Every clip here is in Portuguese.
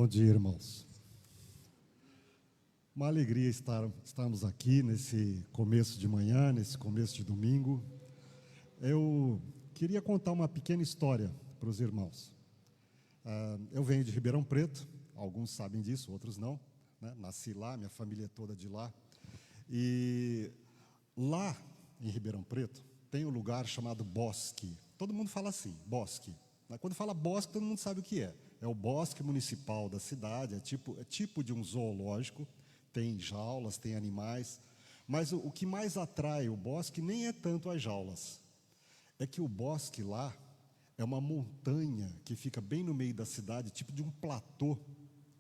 dia, irmãos. Uma alegria estarmos aqui nesse começo de manhã, nesse começo de domingo. Eu queria contar uma pequena história para os irmãos. Eu venho de Ribeirão Preto, alguns sabem disso, outros não, né? Nasci lá, minha família é toda de lá. E lá em Ribeirão Preto tem um lugar chamado Bosque. Todo mundo fala assim, Bosque. Quando fala Bosque, todo mundo sabe o que é. É o bosque municipal da cidade, é tipo de um zoológico, tem jaulas, tem animais, mas o que mais atrai o bosque nem é tanto as jaulas, é que o bosque lá é uma montanha que fica bem no meio da cidade, tipo de um platô,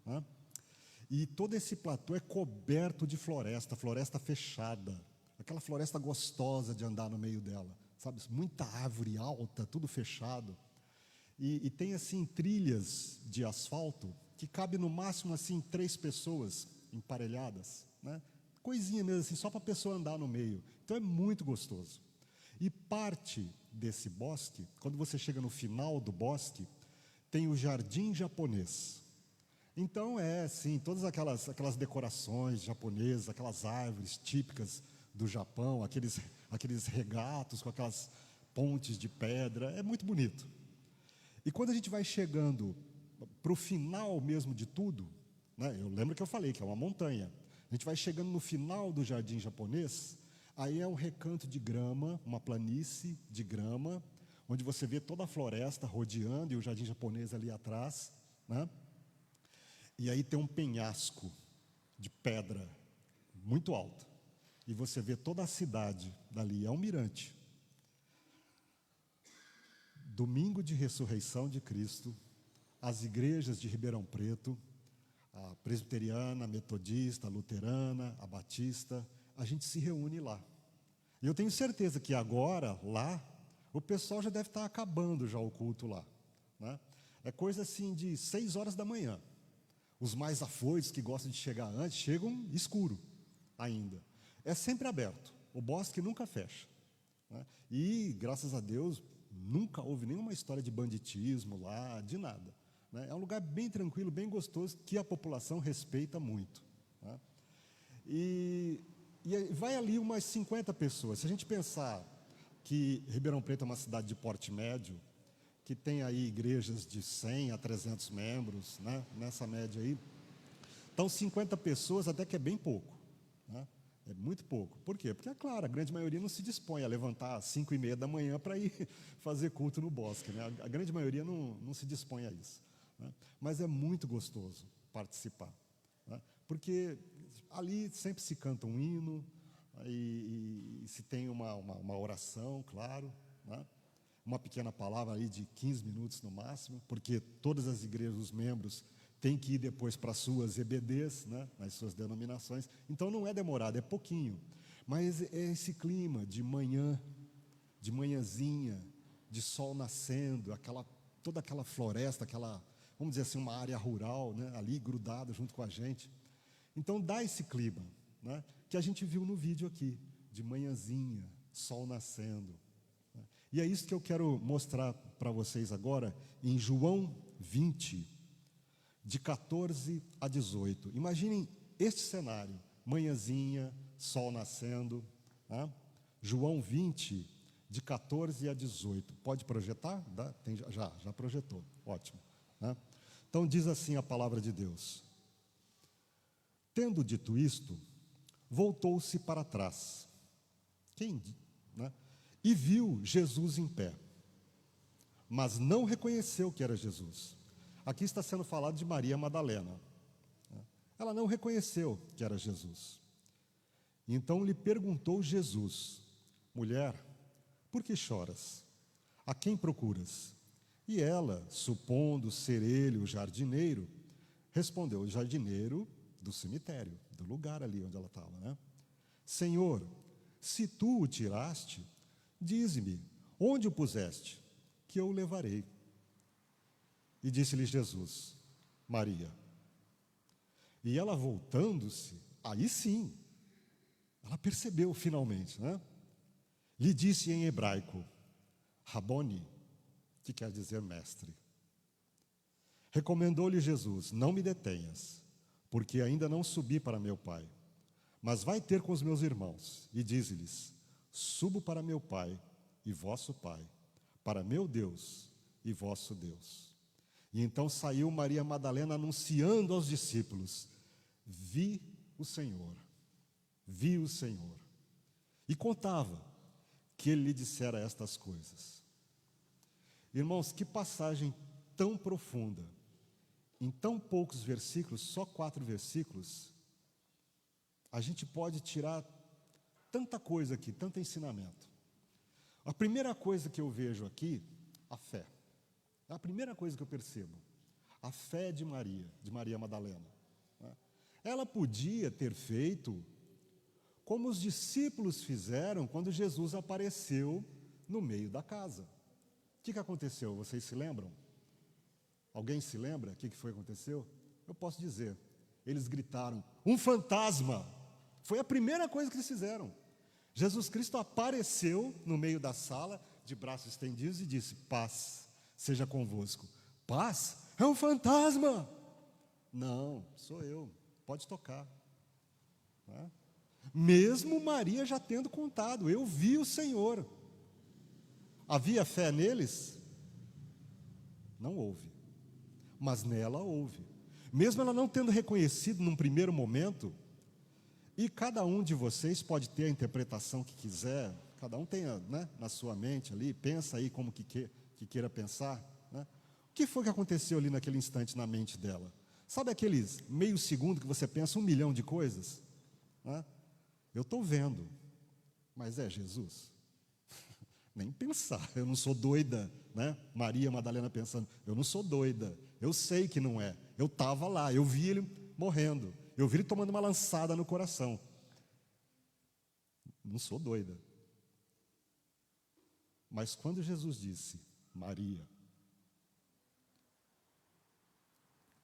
né? E todo esse platô é coberto de floresta, floresta fechada, aquela floresta gostosa de andar no meio dela, sabe? Muita árvore alta, tudo fechado. E tem assim trilhas de asfalto que cabe no máximo assim 3 pessoas emparelhadas, né? Coisinha mesmo assim, só para a pessoa andar no meio. Então é muito gostoso. E parte desse bosque, quando você chega no final do bosque, tem o jardim japonês. Então assim, todas aquelas decorações japonesas, aquelas árvores típicas do Japão, aqueles regatos com aquelas pontes de pedra, é muito bonito. E quando a gente vai chegando para o final mesmo de tudo, né, eu lembro que eu falei que é uma montanha, a gente vai chegando no final do jardim japonês, aí é um recanto de grama, uma planície de grama, onde você vê toda a floresta rodeando e o jardim japonês ali atrás, né? E aí tem um penhasco de pedra muito alto, e você vê toda a cidade dali, é um mirante. Domingo de ressurreição de Cristo, as igrejas de Ribeirão Preto, a presbiteriana, a metodista, a luterana, a batista, a gente se reúne lá. E eu tenho certeza que agora, lá, o pessoal já deve estar acabando já o culto lá, né? É coisa assim de 6 horas da manhã. Os mais afoitos, que gostam de chegar antes, chegam escuro ainda. É sempre aberto, o bosque nunca fecha, né? E, graças a Deus, nunca houve nenhuma história de banditismo lá, de nada, né? É um lugar bem tranquilo, bem gostoso, que a população respeita muito, né? E vai ali umas 50 pessoas. Se a gente pensar que Ribeirão Preto é uma cidade de porte médio, que tem aí igrejas de 100 a 300 membros, né? Nessa média aí, então 50 pessoas até que é bem pouco, né? É muito pouco. Por quê? Porque, é claro, a grande maioria não se dispõe a levantar às 5h30 da manhã para ir fazer culto no bosque, né? A grande maioria não se dispõe a isso, né? Mas é muito gostoso participar, né? Porque ali sempre se canta um hino, e se tem uma oração, claro, né? Uma pequena palavra aí de 15 minutos no máximo, porque todas as igrejas, os membros, tem que ir depois para as suas EBDs, né, nas suas denominações. Então não é demorado, é pouquinho. Mas é esse clima de manhã, de manhãzinha, de sol nascendo, toda aquela floresta, vamos dizer assim, uma área rural, né, ali grudada junto com a gente. Então dá esse clima, né, que a gente viu no vídeo aqui, de manhãzinha, sol nascendo, né? E é isso que eu quero mostrar para vocês agora, em João 20, de 14 a 18. Imaginem este cenário, manhãzinha, sol nascendo, né? João 20, de 14 a 18. Pode projetar? Já projetou, ótimo, né? Então diz assim a palavra de Deus: tendo dito isto, voltou-se para trás. Né? E viu Jesus em pé, mas não reconheceu que era Jesus. Aqui está sendo falado de Maria Madalena. Ela não reconheceu que era Jesus. Então lhe perguntou Jesus: mulher, por que choras? A quem procuras? E ela, supondo ser ele o jardineiro, respondeu: o jardineiro do cemitério, do lugar ali onde ela estava, né? Senhor, se tu o tiraste, dize-me, onde o puseste, que eu o levarei. E disse-lhe Jesus: Maria. E ela, voltando-se, aí sim, ela percebeu finalmente, né? Lhe disse em hebraico, Raboni, que quer dizer mestre. Recomendou-lhe Jesus: não me detenhas, porque ainda não subi para meu Pai. Mas vai ter com os meus irmãos e dize-lhes: subo para meu Pai e vosso Pai, para meu Deus e vosso Deus. E então saiu Maria Madalena anunciando aos discípulos: vi o Senhor, vi o Senhor. E contava que ele lhe dissera estas coisas. Irmãos, que passagem tão profunda, em tão poucos versículos, só 4 versículos, a gente pode tirar tanta coisa aqui, tanto ensinamento. A primeira coisa que eu vejo aqui, a fé. É a primeira coisa que eu percebo. A fé de Maria Madalena. Ela podia ter feito como os discípulos fizeram quando Jesus apareceu no meio da casa. O que aconteceu? Vocês se lembram? Alguém se lembra o que foi que aconteceu? Eu posso dizer. Eles gritaram: um fantasma! Foi a primeira coisa que eles fizeram. Jesus Cristo apareceu no meio da sala, de braços estendidos, e disse: paz seja convosco. Paz? É um fantasma! Não, sou eu, pode tocar. Não. Mesmo Maria já tendo contado: eu vi o Senhor. Havia fé neles? Não houve. Mas nela houve. Mesmo ela não tendo reconhecido num primeiro momento, e cada um de vocês pode ter a interpretação que quiser, cada um tem, né, na sua mente ali, pensa aí como que queira pensar, né? O que foi que aconteceu ali naquele instante na mente dela? Sabe aqueles meio segundo que você pensa 1 milhão de coisas? Né? Eu estou vendo, mas é Jesus? Nem pensar, eu não sou doida, né? Maria Madalena pensando: eu não sou doida, eu sei que não é, eu estava lá, eu vi ele morrendo, eu vi ele tomando uma lançada no coração. Não sou doida. Mas quando Jesus disse Maria,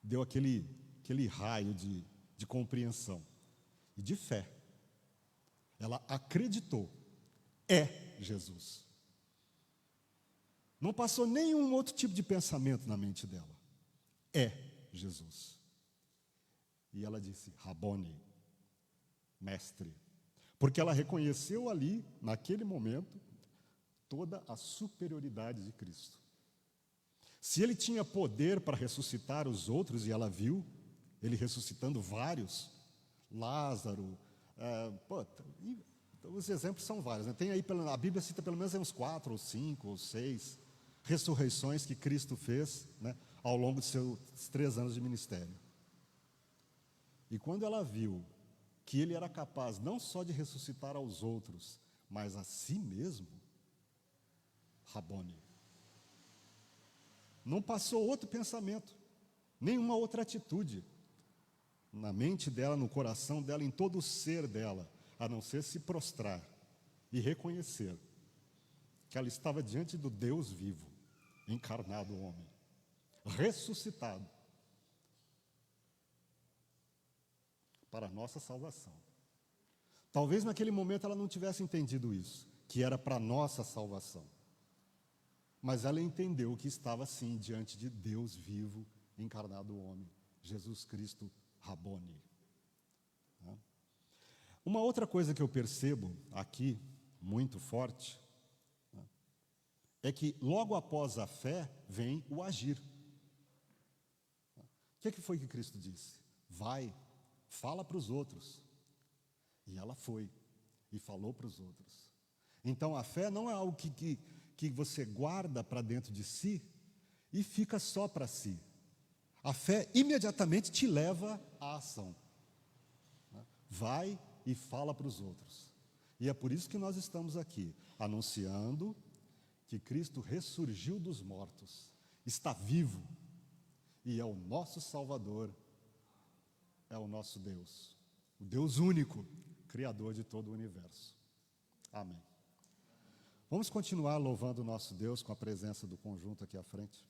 deu aquele raio de compreensão e de fé. Ela acreditou: é Jesus. Não passou nenhum outro tipo de pensamento na mente dela. É Jesus. E ela disse: Rabone, mestre. Porque ela reconheceu ali, naquele momento, toda a superioridade de Cristo. Se ele tinha poder para ressuscitar os outros, e ela viu ele ressuscitando vários, Lázaro, os exemplos são vários, né? Tem aí, a Bíblia cita pelo menos uns 4 ou 5 ou 6 ressurreições que Cristo fez, né, ao longo de seus 3 anos de ministério. E quando ela viu que ele era capaz não só de ressuscitar aos outros, mas a si mesmo, Rabone. Não passou outro pensamento, nenhuma outra atitude na mente dela, no coração dela, em todo o ser dela, a não ser se prostrar e reconhecer que ela estava diante do Deus vivo, encarnado homem, ressuscitado para a nossa salvação. Talvez naquele momento ela não tivesse entendido isso, que era para a nossa salvação. Mas ela entendeu que estava sim diante de Deus vivo, encarnado homem, Jesus Cristo Rabone. Uma outra coisa que eu percebo aqui, muito forte, é que logo após a fé vem o agir. O que foi que Cristo disse? Vai, fala para os outros. E ela foi e falou para os outros. Então a fé não é algo que você guarda para dentro de si e fica só para si. A fé imediatamente te leva à ação. Vai e fala para os outros. E é por isso que nós estamos aqui, anunciando que Cristo ressurgiu dos mortos, está vivo, e é o nosso Salvador, é o nosso Deus, o Deus único, Criador de todo o universo. Amém. Vamos continuar louvando o nosso Deus com a presença do conjunto aqui à frente.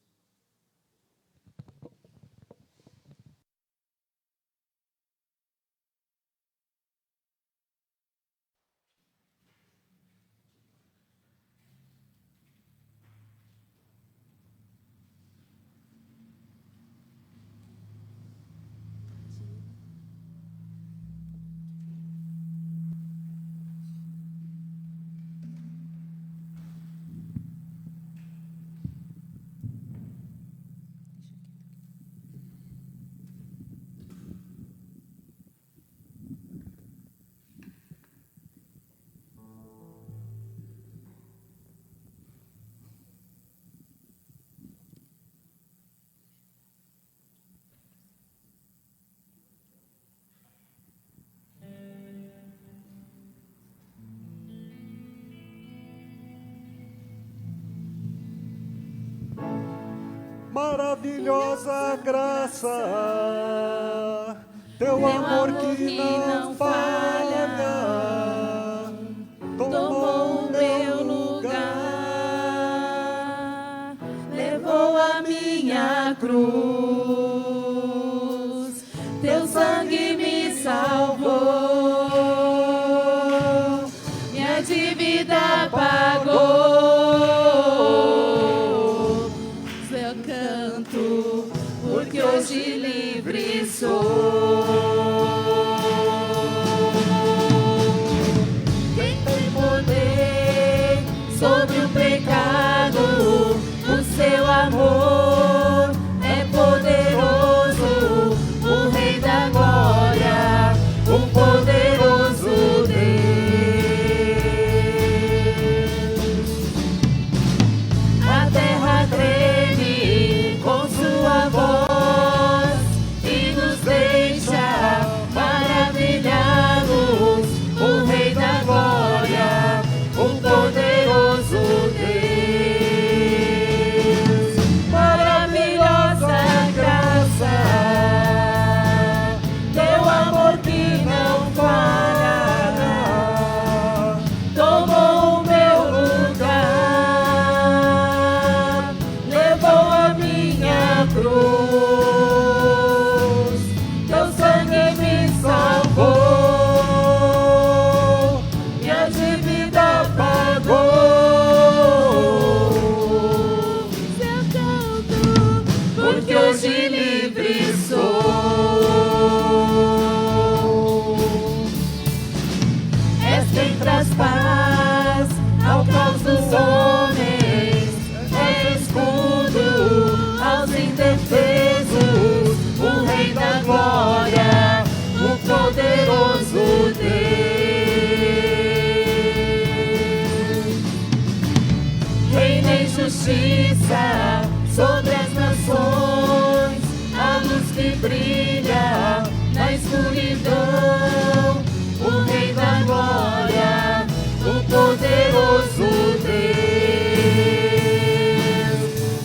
maravilhosa graça, teu amor que não falha, tomou o meu lugar, levou a minha cruz, teu sangue me salvou, minha dívida pagou. Eu canto porque hoje livre sou. Quem tem poder sobre o pecado, o seu amor é poderoso, o Rei da glória, o poderoso Deus. A terra treme com sua voz e nos deixa maravilhados, o Rei da glória, o poderoso Deus. Maravilhosa graça, teu amor que não falha, tomou o meu lugar, levou a minha cruz, teu sangue me salvou, minha dívida pagou. Eu canto porque hoje livre sou. És quem traz paz ao caos dos homens, é escudo aos indefesos, o Rei da glória, o poderoso Deus. Reina em justiça sobre as nações, a luz que brilha na escuridão, o Rei da glória, o poderoso Deus.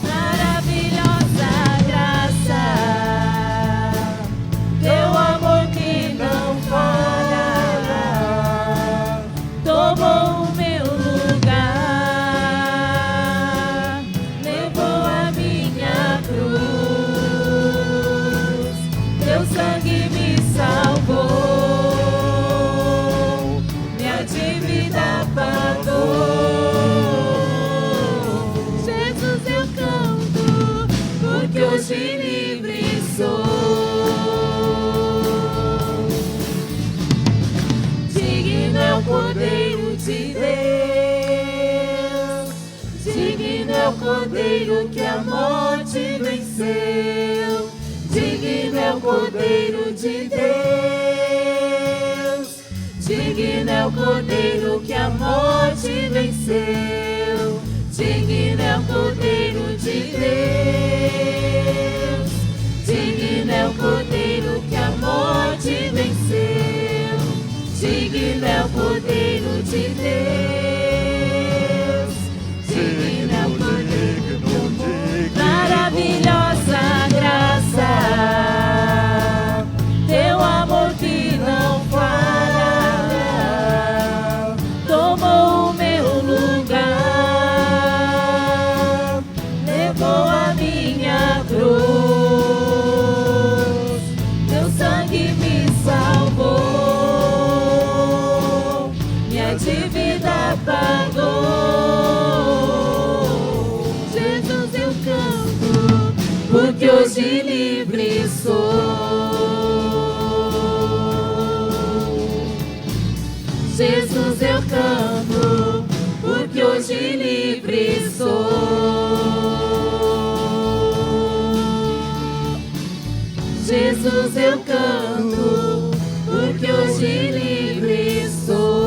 Maravilhosa graça, teu amor que não falha, tomou o meu lugar, levou a minha cruz, teu sangue me salvou, minha dívida pagou. Jesus, eu canto porque hoje livre sou. Digno é o Cordeiro de Deus, digno é o Cordeiro que a morte venceu, digno é o Cordeiro de Deus, digno é o Cordeiro que a morte venceu, digno é o Cordeiro de Deus, digno é o Cordeiro que a morte venceu, digno é o Cordeiro de Deus, digno é o Cordeiro que a morte. Maravilhosa graça, teu amor que não falha, tomou o meu lugar, levou a minha cruz, teu sangue me salvou, minha dívida pagou. Jesus, eu canto porque hoje livre sou. Jesus, eu canto porque hoje livre sou. Jesus, eu canto porque hoje livre sou.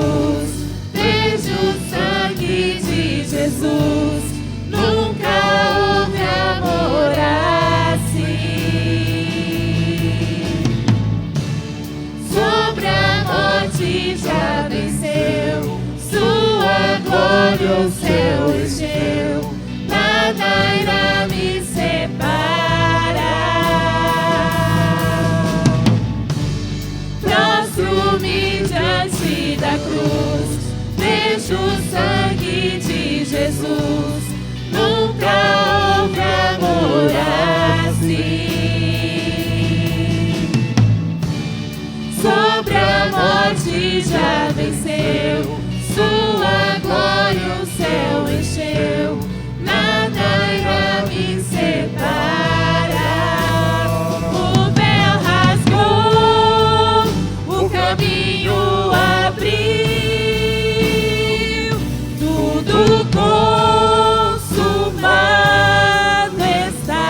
cruz, vejo o sangue de Jesus. Nunca houve amor assim. Sobre a morte já venceu, sua glória o céu encheu. Nada irá me separar. Prostro-me diante da cruz, vejo o sangue de Jesus. Nunca houve amor assim. Sobre a morte já venceu, sua glória o céu encheu. Nada irá me separar. O véu rasgou, o caminho abriu, tudo consumado está.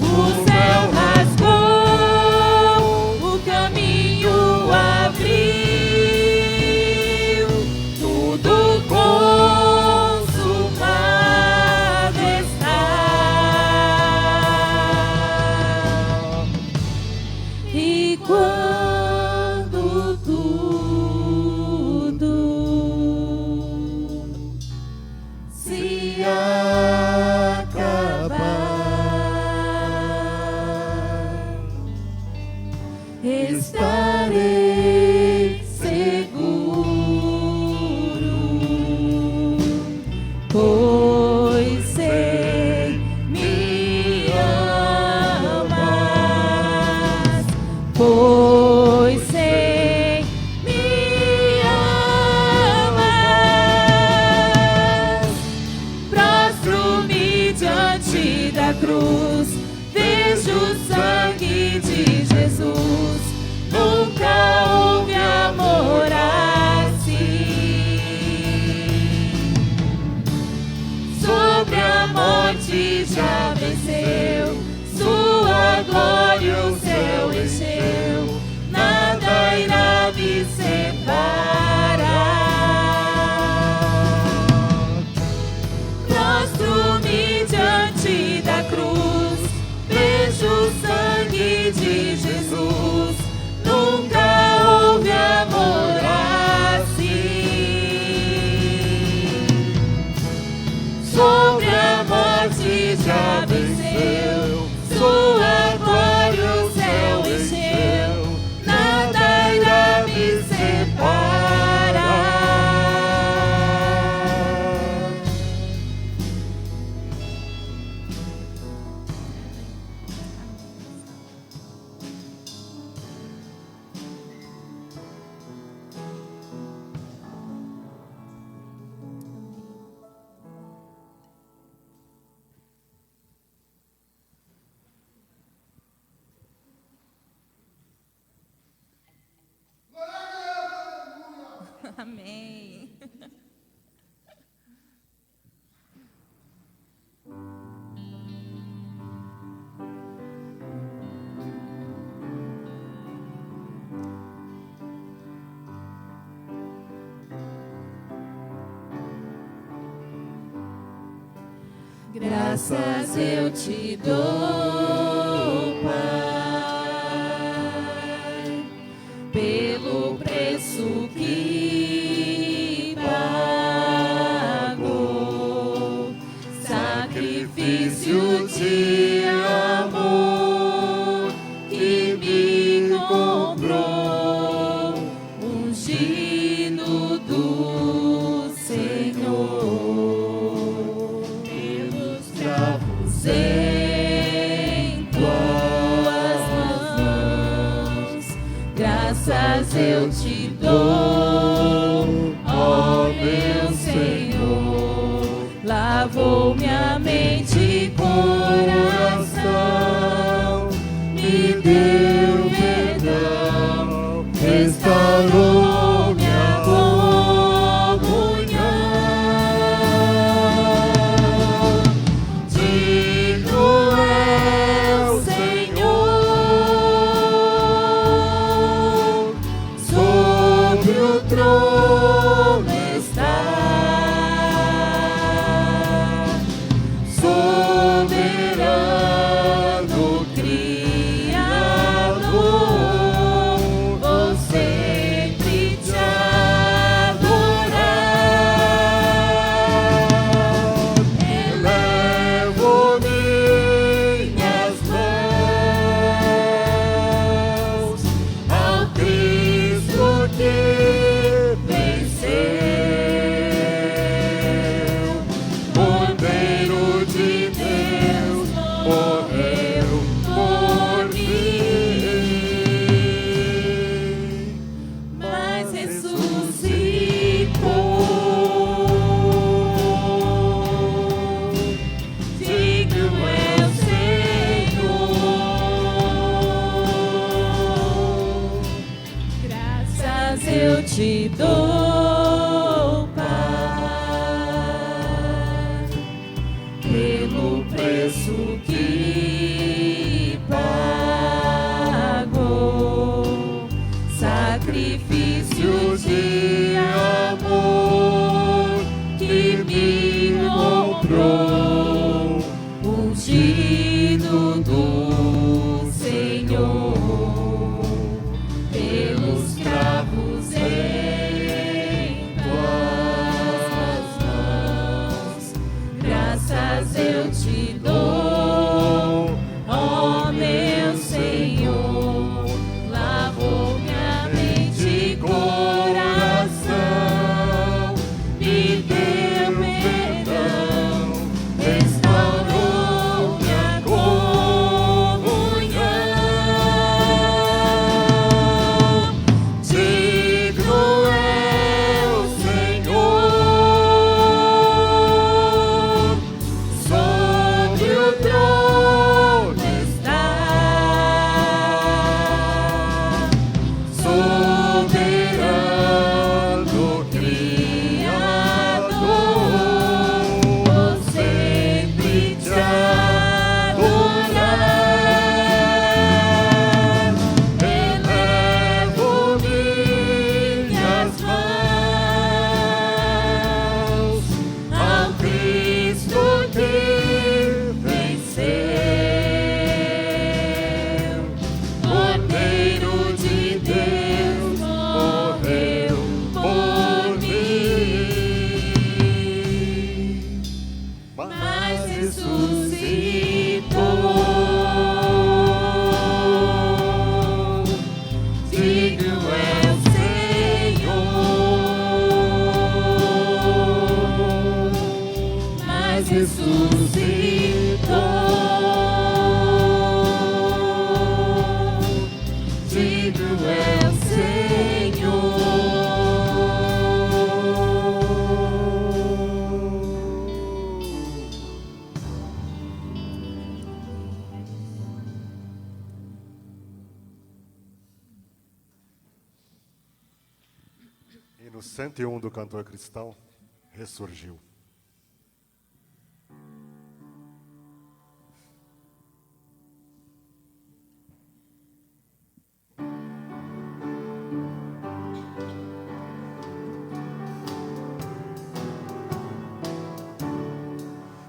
O céu rasgou, o caminho abriu, tudo consumado está. E quando tudo se acabar, estarei seguro, pois sei me amas, pois sei me amas. Prostro-me diante da cruz, vejo o sangue de Jesus. Nunca houve amor assim. Sobre a morte já venceu, sua glória o céu encheu. Nada irá me separar. Prostro-me diante da cruz, vejo o sangue de Jesus. Nunca houve amor assim. Sobre a morte já venceu, sua glória o céu encheu. Nada irá me separar. Amém. Graças eu te dou, Pai, pelo preço que pagou, sacrifício de amor que me comprou, ungido do Senhor, pelos cravos em tuas mãos. Graças eu te dou, ó meu Senhor. Lavou minha mente e coração, me deu perdão, restaurou minha comunhão. Digno é o Senhor, sobre o trono está, soberano Criador, vou sempre te adorar. Elevo minhas mãos ao Cristo que venceu, Cordeiro de Deus, morreu por mim, mas ressuscitou. Digno é o Senhor, graças eu te dou, Pai, pelo preço que pagou, sacrifício de amor que me comprou, ungido do Senhor, pelos cravos em tuas mãos, graças eu te dou, ó meu Senhor, lavou minha mente e coração, me deu perdão, restaurou minha comunhão. Digno é o Senhor, sobre o trono está, soberano Criador, vou sempre te adorar. Elevo minhas mãos ao Cristo que venceu, Cordeiro de Deus, morreu por mim, mas ressuscitou. Digno é o Senhor, mas ressuscitou. Digno é o Hino 101 do cantor cristão, ressurgiu.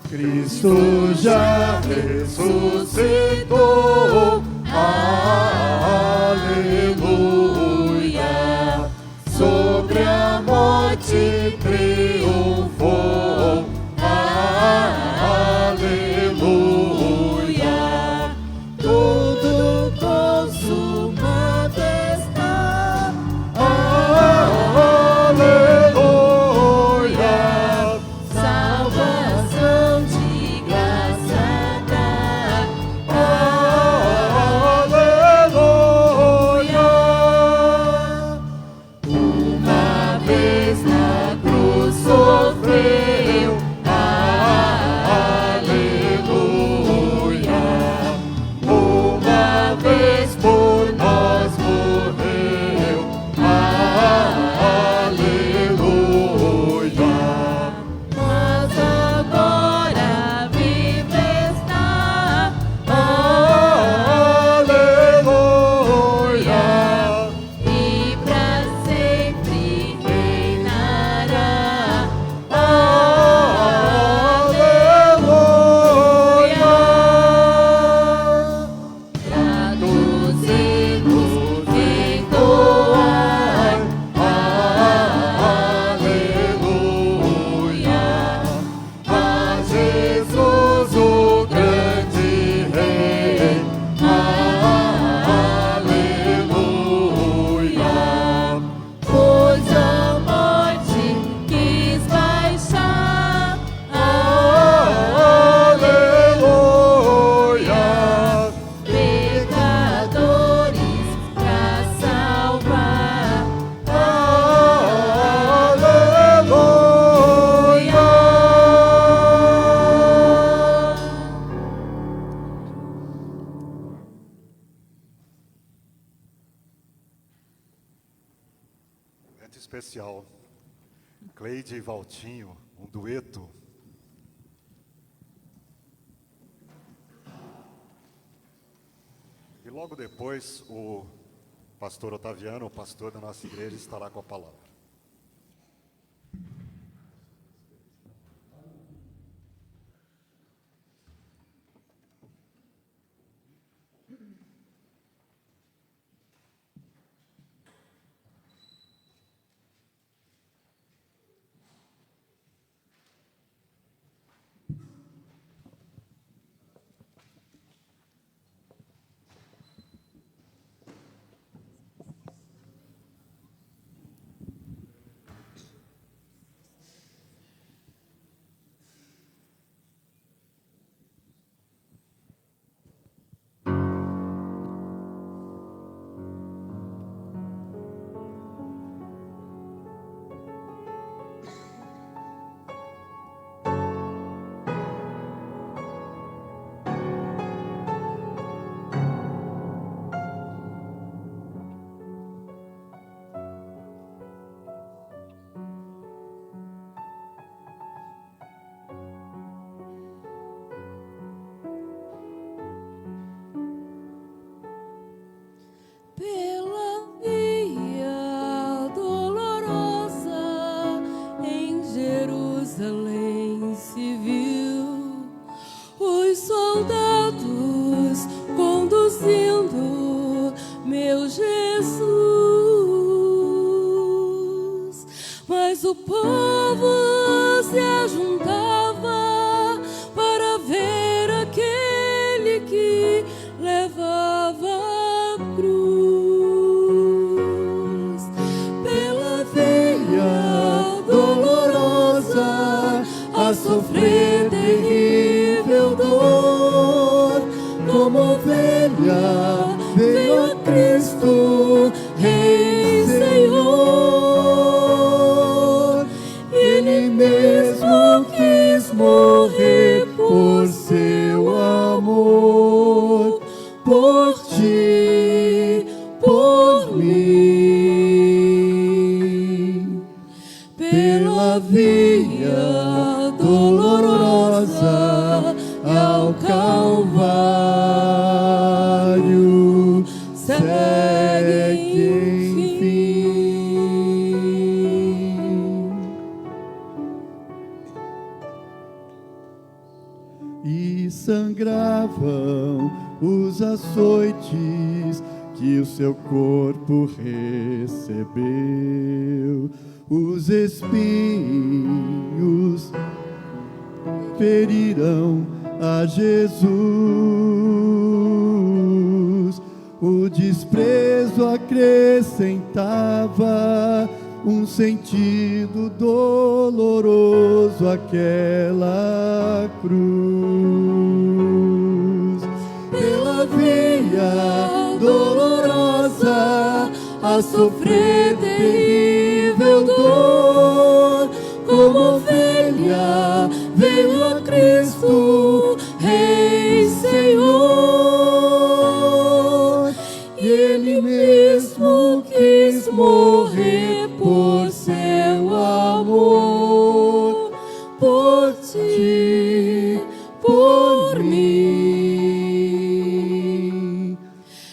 Cristo já ressuscitou, aleluia, sobre a morte triunfou, aleluia, tudo consumado está, aleluia, salvação de graça dá, aleluia, uma vez na cruz especial. Cleide e Valtinho, um dueto. E logo depois, o pastor Otaviano, o pastor da nossa igreja, estará com a palavra.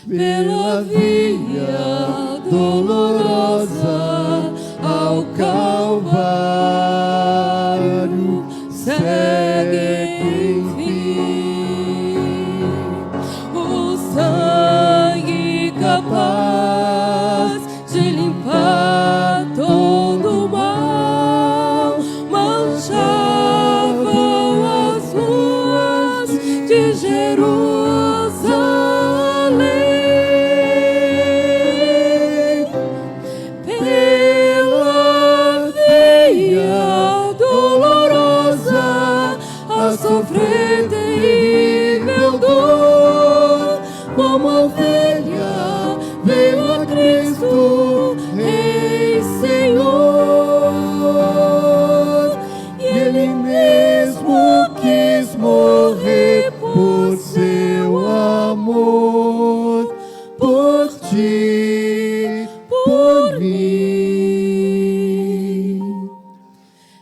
Pela via dolorosa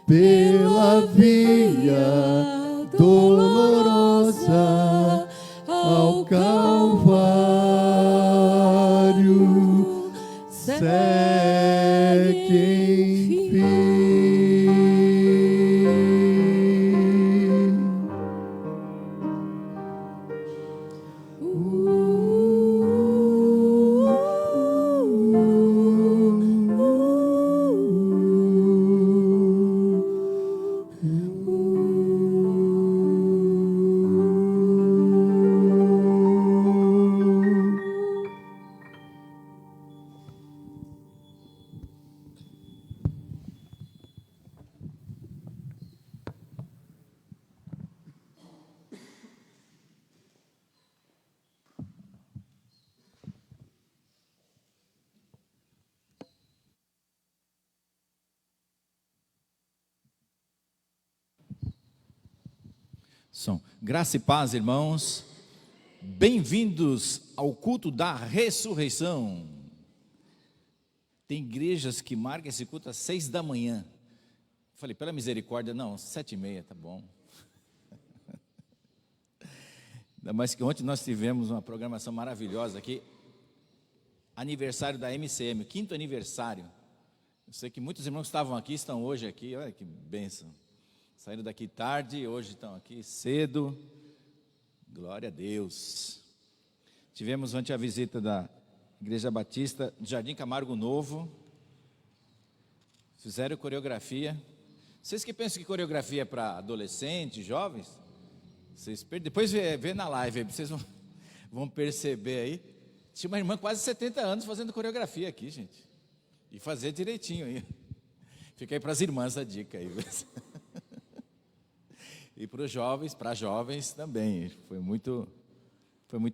pela via dolorosa ao Calvário, segue enfim. Som. Graça e paz, irmãos. Bem-vindos ao culto da ressurreição. Tem igrejas que marcam esse culto às 6 da manhã. Falei, pela misericórdia, não, 7h30, tá bom. Ainda mais que ontem nós tivemos uma programação maravilhosa aqui. Aniversário da MCM, 5º aniversário. Eu sei que muitos irmãos que estavam aqui, estão hoje aqui, olha que bênção. Saíram daqui tarde, hoje estão aqui cedo. Glória a Deus. Tivemos ontem a visita da Igreja Batista de Jardim Camargo Novo. Fizeram coreografia. Vocês que pensam que coreografia é para adolescentes, jovens? Depois vê na live, vocês vão perceber aí. Tinha uma irmã quase 70 anos fazendo coreografia aqui, gente. E fazer direitinho aí. Fica aí para as irmãs a dica aí. E para os jovens, para jovens também, foi muito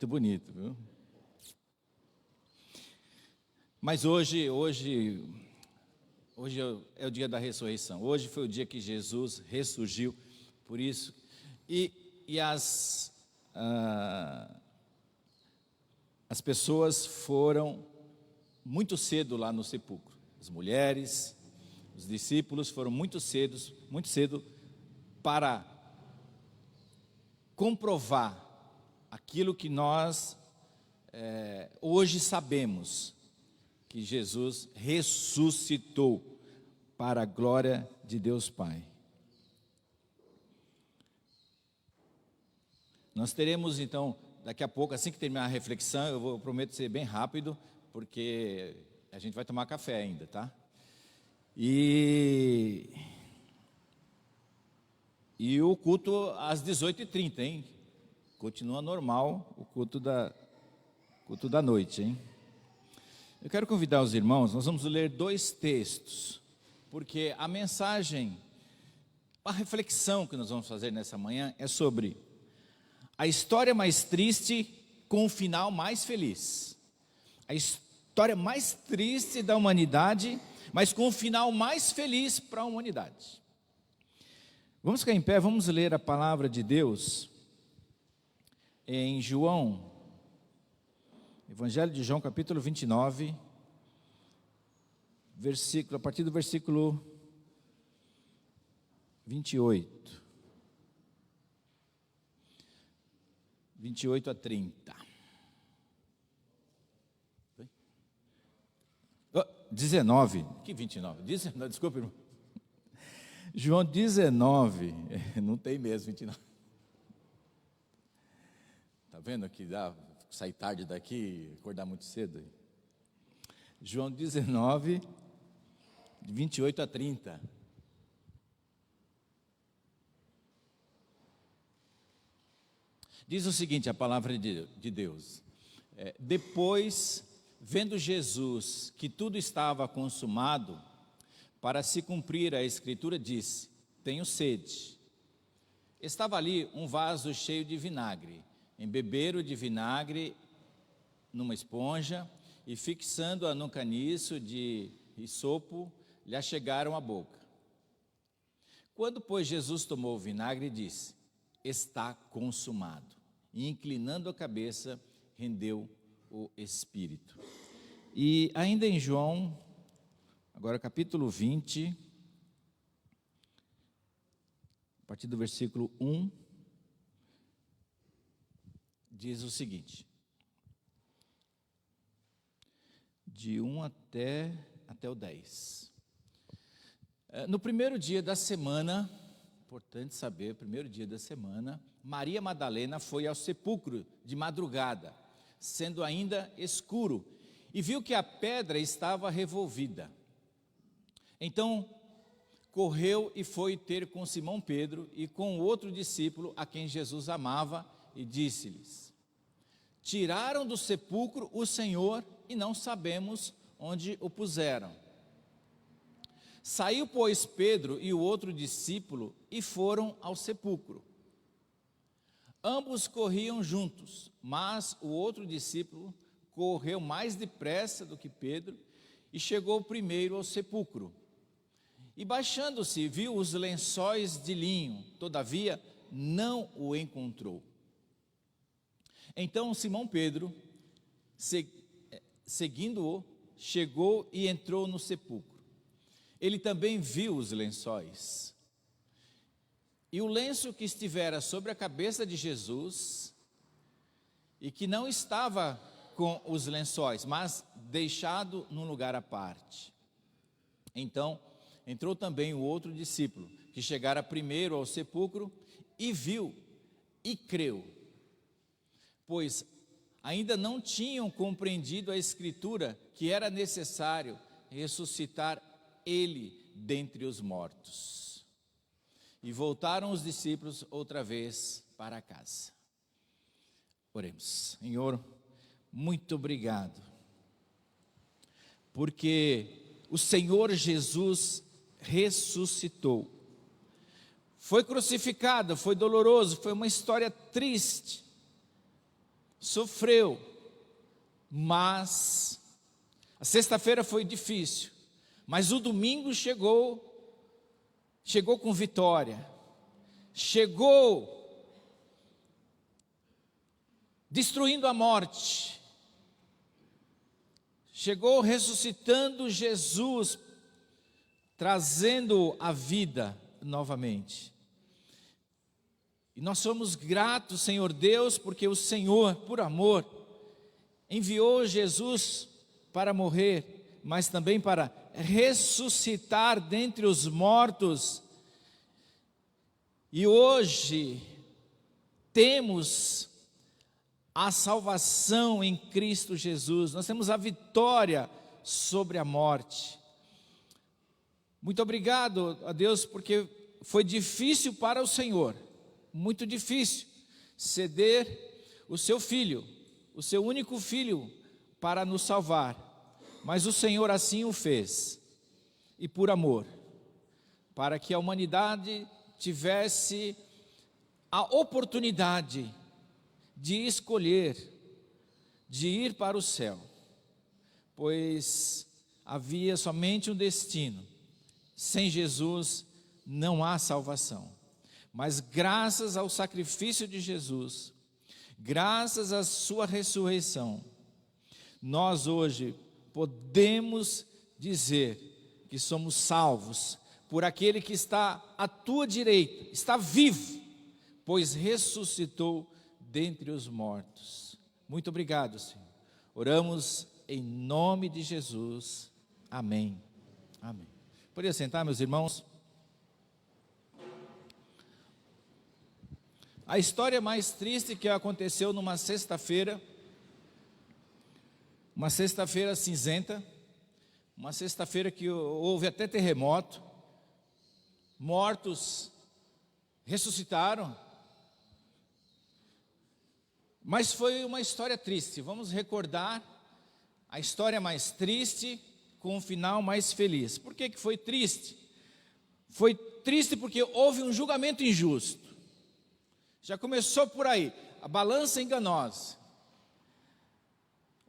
bonito, viu? Mas hoje é o dia da ressurreição. Hoje foi o dia que Jesus ressurgiu, por isso. E as pessoas foram muito cedo lá no sepulcro. As mulheres, os discípulos foram muito cedo para comprovar aquilo que nós hoje sabemos, que Jesus ressuscitou para a glória de Deus Pai. Nós teremos então, daqui a pouco, assim que terminar a reflexão, eu prometo ser bem rápido, porque a gente vai tomar café ainda, tá? E o culto às 18h30, hein? Continua normal o culto da noite, hein? Eu quero convidar os irmãos, nós vamos ler 2 textos, porque a mensagem, a reflexão que nós vamos fazer nessa manhã é sobre a história mais triste com o final mais feliz. A história mais triste da humanidade, mas com o final mais feliz para a humanidade. Vamos ficar em pé, vamos ler a palavra de Deus em João, Evangelho de João, capítulo 29, a partir do versículo 28. 28 a 30. 19, que 29? 19, desculpa, irmão. João 19, não tem mesmo 29. Está vendo que dá sair tarde daqui, acordar muito cedo? João 19, 28 a 30. Diz o seguinte, a palavra de Deus. Depois, vendo Jesus que tudo estava consumado, para se cumprir a escritura, disse: tenho sede. Estava ali um vaso cheio de vinagre. Embeberam de vinagre numa esponja e, fixando-a num caniço de hisopo, lhe achegaram a boca. Quando, pois, Jesus tomou o vinagre, disse: está consumado. E, inclinando a cabeça, rendeu o espírito. E ainda em João, agora capítulo 20, partir do versículo 1, diz o seguinte: de 1 até o 10. No primeiro dia da semana, importante saber, primeiro dia da semana, Maria Madalena foi ao sepulcro de madrugada, sendo ainda escuro, e viu que a pedra estava revolvida. Então correu e foi ter com Simão Pedro e com o outro discípulo a quem Jesus amava, e disse-lhes: tiraram do sepulcro o Senhor e não sabemos onde o puseram. Saiu, pois, Pedro e o outro discípulo e foram ao sepulcro. Ambos corriam juntos, mas o outro discípulo correu mais depressa do que Pedro e chegou primeiro ao sepulcro. E baixando-se, viu os lençóis de linho, todavia não o encontrou. Então Simão Pedro, seguindo-o, chegou e entrou no sepulcro. Ele também viu os lençóis, e o lenço que estivera sobre a cabeça de Jesus, e que não estava com os lençóis, mas deixado num lugar à parte. Então entrou também o outro discípulo, que chegara primeiro ao sepulcro, e viu e creu, pois ainda não tinham compreendido a Escritura, que era necessário ressuscitar ele dentre os mortos. E voltaram os discípulos outra vez para casa. Oremos. Senhor, muito obrigado, porque o Senhor Jesus ressuscitou. Foi crucificado, foi doloroso, foi uma história triste, sofreu, mas a sexta-feira foi difícil, mas o domingo chegou com vitória, chegou destruindo a morte, chegou ressuscitando Jesus, trazendo a vida novamente. E nós somos gratos, Senhor Deus, porque o Senhor, por amor, enviou Jesus para morrer, mas também para ressuscitar dentre os mortos. E hoje temos a salvação em Cristo Jesus, nós temos a vitória sobre a morte. Muito obrigado a Deus, porque foi difícil para o Senhor, muito difícil, ceder o seu filho, o seu único filho, para nos salvar. Mas o Senhor assim o fez, e por amor, para que a humanidade tivesse a oportunidade de escolher, de ir para o céu, pois havia somente um destino: sem Jesus não há salvação. Mas graças ao sacrifício de Jesus, graças à sua ressurreição, nós hoje podemos dizer que somos salvos por aquele que está à tua direita, está vivo, pois ressuscitou dentre os mortos. Muito obrigado, Senhor. Oramos em nome de Jesus. Amém. Amém. Poderia sentar, meus irmãos? A história mais triste que aconteceu numa sexta-feira, uma sexta-feira cinzenta, uma sexta-feira que houve até terremoto, mortos ressuscitaram, mas foi uma história triste. Vamos recordar a história mais triste com um final mais feliz. Por que foi triste? Foi triste porque houve um julgamento injusto. Já começou por aí, a balança enganosa.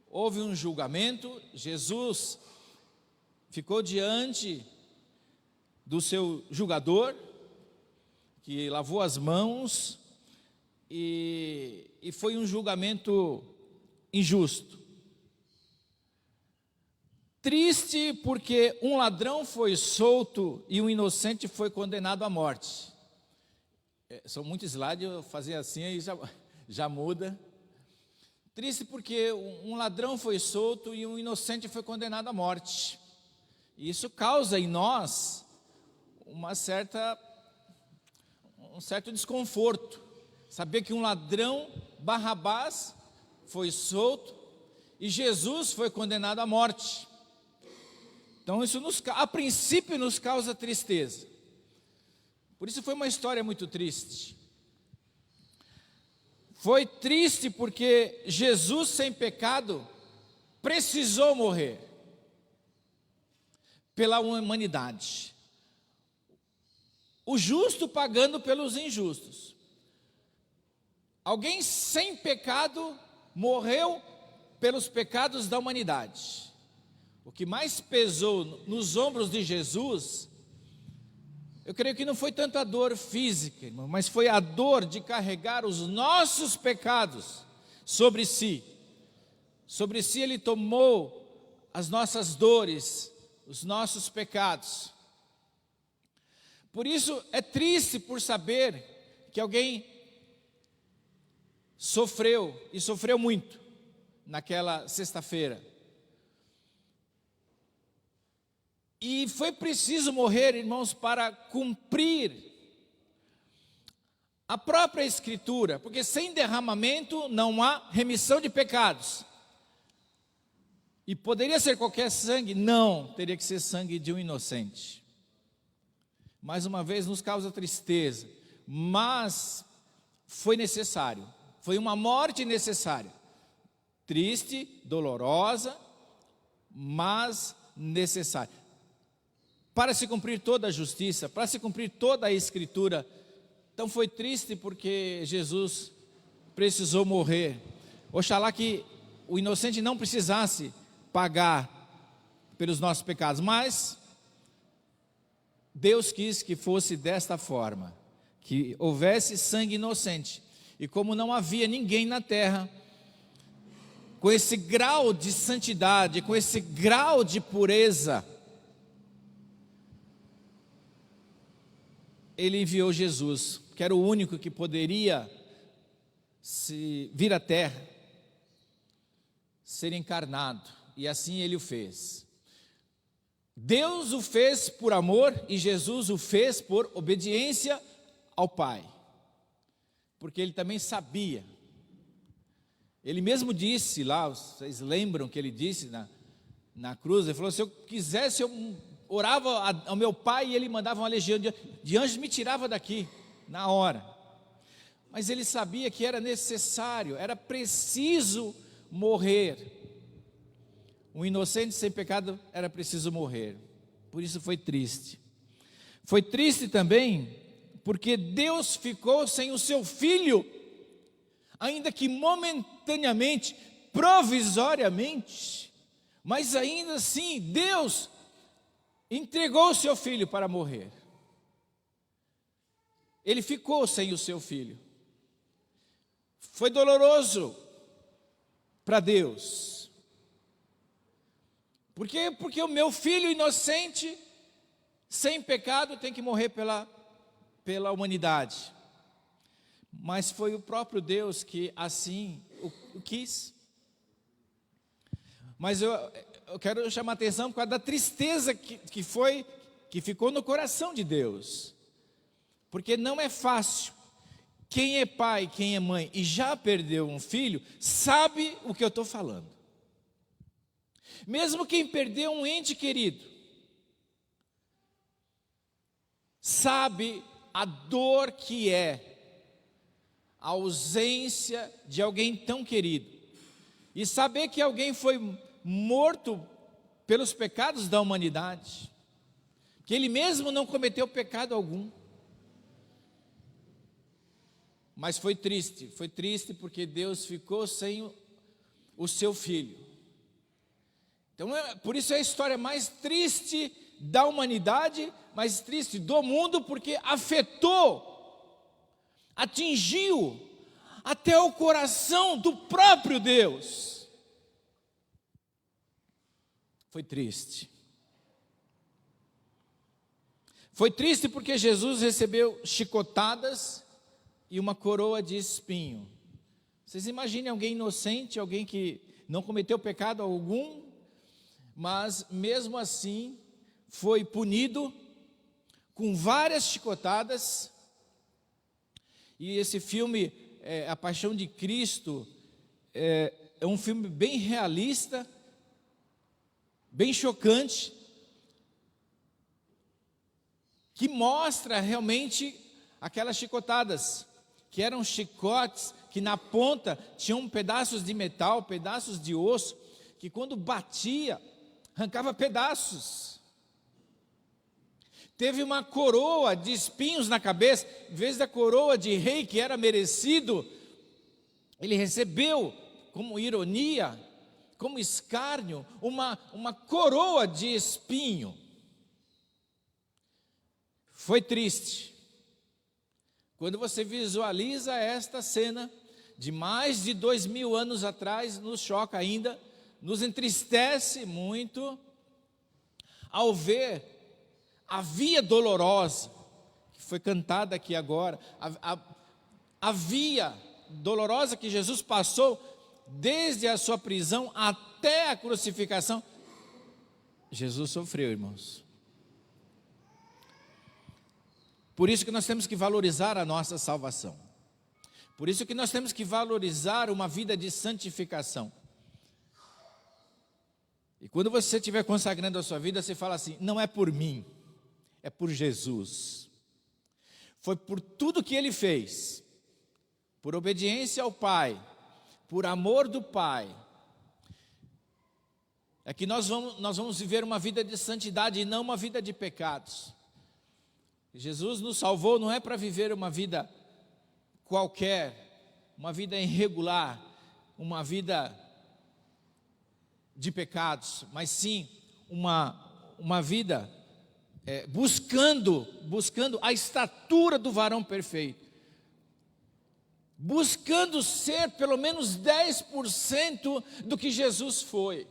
Houve um julgamento, Jesus ficou diante do seu julgador, que lavou as mãos, e foi um julgamento injusto. Triste porque um ladrão foi solto e um inocente foi condenado à morte. São muitos slides, eu fazia assim aí já muda. Triste porque um ladrão foi solto e um inocente foi condenado à morte. E isso causa em nós um certo desconforto. Saber que um ladrão, Barrabás, foi solto e Jesus foi condenado à morte. Então isso a princípio nos causa tristeza. Por isso foi uma história muito triste. Foi triste porque Jesus sem pecado precisou morrer pela humanidade. O justo pagando pelos injustos. Alguém sem pecado morreu pelos pecados da humanidade. O que mais pesou nos ombros de Jesus, eu creio que não foi tanto a dor física, irmão, mas foi a dor de carregar os nossos pecados sobre si. Sobre si ele tomou as nossas dores, os nossos pecados. Por isso é triste por saber que alguém sofreu, e sofreu muito, naquela sexta-feira. E foi preciso morrer, irmãos, para cumprir a própria Escritura, porque sem derramamento não há remissão de pecados. E poderia ser qualquer sangue? Não, teria que ser sangue de um inocente. Mais uma vez nos causa tristeza, mas foi necessário, foi uma morte necessária. Triste, dolorosa, mas necessária. Para se cumprir toda a justiça, para se cumprir toda a Escritura. Então foi triste porque Jesus precisou morrer. Oxalá que o inocente não precisasse pagar pelos nossos pecados, mas Deus quis que fosse desta forma, que houvesse sangue inocente. E como não havia ninguém na terra com esse grau de santidade, com esse grau de pureza, ele enviou Jesus, que era o único que poderia vir à terra, ser encarnado, e assim ele o fez. Deus o fez por amor e Jesus o fez por obediência ao Pai, porque ele também sabia. Ele mesmo disse lá, vocês lembram que ele disse na cruz, ele falou: se eu quisesse, eu orava ao meu Pai e ele mandava uma legião de anjos, me tirava daqui, na hora. Mas ele sabia que era necessário, era preciso morrer. Um inocente sem pecado era preciso morrer. Por isso foi triste. Foi triste também porque Deus ficou sem o seu filho, ainda que momentaneamente, provisoriamente, mas ainda assim Deus entregou o seu filho para morrer. Ele ficou sem o seu filho. Foi doloroso para Deus. Por quê? Porque o meu filho inocente, sem pecado, tem que morrer pela humanidade. Mas foi o próprio Deus que assim o quis. Mas eu quero chamar a atenção por causa da tristeza que ficou no coração de Deus. Porque não é fácil. Quem é pai, quem é mãe e já perdeu um filho, sabe o que eu estou falando. Mesmo quem perdeu um ente querido, sabe a dor que é a ausência de alguém tão querido. E saber que alguém foi morto pelos pecados da humanidade, que ele mesmo não cometeu pecado algum. Mas foi triste porque Deus ficou sem o seu filho. Então, por isso é a história mais triste da humanidade, mais triste do mundo, porque afetou, atingiu até o coração do próprio Deus. Foi triste. Foi triste porque Jesus recebeu chicotadas, e uma coroa de espinho. Vocês imaginem alguém inocente, alguém que não cometeu pecado algum, mas mesmo assim foi punido com várias chicotadas. E esse filme, A Paixão de Cristo, é um filme bem realista, bem chocante, que mostra realmente aquelas chicotadas, que eram chicotes que na ponta tinham pedaços de metal, pedaços de osso, que quando batia, arrancava pedaços. Teve uma coroa de espinhos na cabeça, em vez da coroa de rei que era merecido, ele recebeu como ironia, como escárnio, uma coroa de espinho. Foi triste. Quando você visualiza esta cena, de mais de 2000 anos atrás, nos choca ainda, nos entristece muito, ao ver a via dolorosa, que foi cantada aqui agora, a via dolorosa que Jesus passou, desde a sua prisão até a crucificação. Jesus sofreu, irmãos. Por isso que nós temos que valorizar a nossa salvação. Por isso que nós temos que valorizar uma vida de santificação. E quando você estiver consagrando a sua vida, você fala assim: não é por mim, é por Jesus. Foi por tudo que Ele fez, por obediência ao Pai, por amor do Pai, é que nós vamos viver uma vida de santidade e não uma vida de pecados. Jesus nos salvou não é para viver uma vida qualquer, uma vida irregular, uma vida de pecados, mas sim uma vida buscando a estatura do varão perfeito, buscando ser pelo menos 10% do que Jesus foi.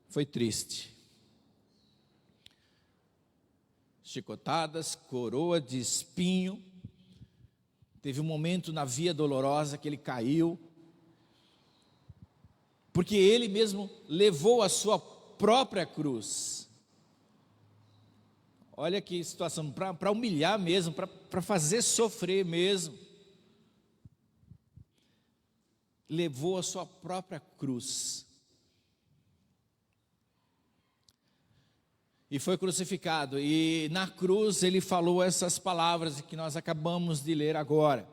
Foi triste. Chicotadas, coroa de espinho. Teve um momento na via dolorosa que ele caiu, porque ele mesmo levou a sua própria cruz. Olha que situação, para humilhar mesmo, para fazer sofrer mesmo. Levou a sua própria cruz. E foi crucificado, e na cruz ele falou essas palavras que nós acabamos de ler agora: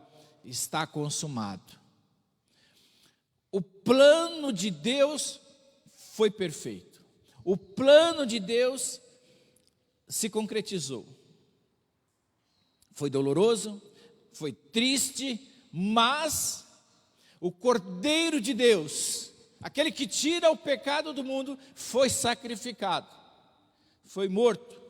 está consumado. O plano de Deus foi perfeito, o plano de Deus se concretizou. Foi doloroso, foi triste, mas o Cordeiro de Deus, aquele que tira o pecado do mundo, foi sacrificado. Foi morto.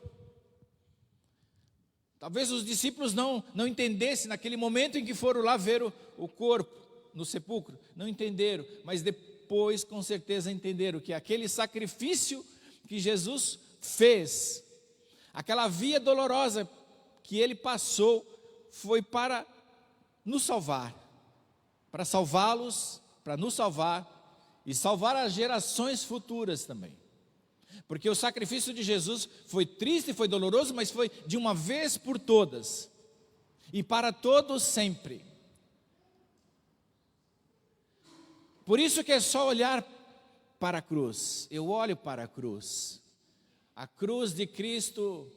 Talvez os discípulos não entendessem naquele momento em que foram lá ver o corpo no sepulcro, não entenderam, mas depois com certeza entenderam que aquele sacrifício que Jesus fez, aquela via dolorosa que ele passou, foi para nos salvar, para salvá-los, para nos salvar e salvar as gerações futuras também. Porque o sacrifício de Jesus foi triste, foi doloroso, mas foi de uma vez por todas. E para todos sempre. Por isso que é só olhar para a cruz. Eu olho para a cruz. A cruz de Cristo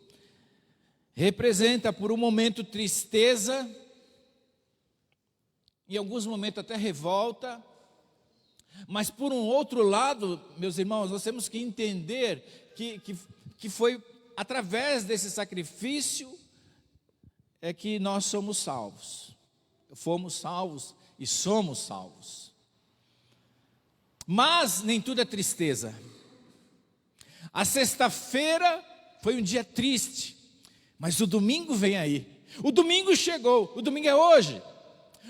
representa por um momento tristeza, em alguns momentos até revolta. Mas por um outro lado, meus irmãos, nós temos que entender que foi através desse sacrifício que nós somos salvos. Fomos salvos e somos salvos. Mas nem tudo é tristeza. A sexta-feira foi um dia triste, mas o domingo vem aí. O domingo chegou, o domingo é hoje.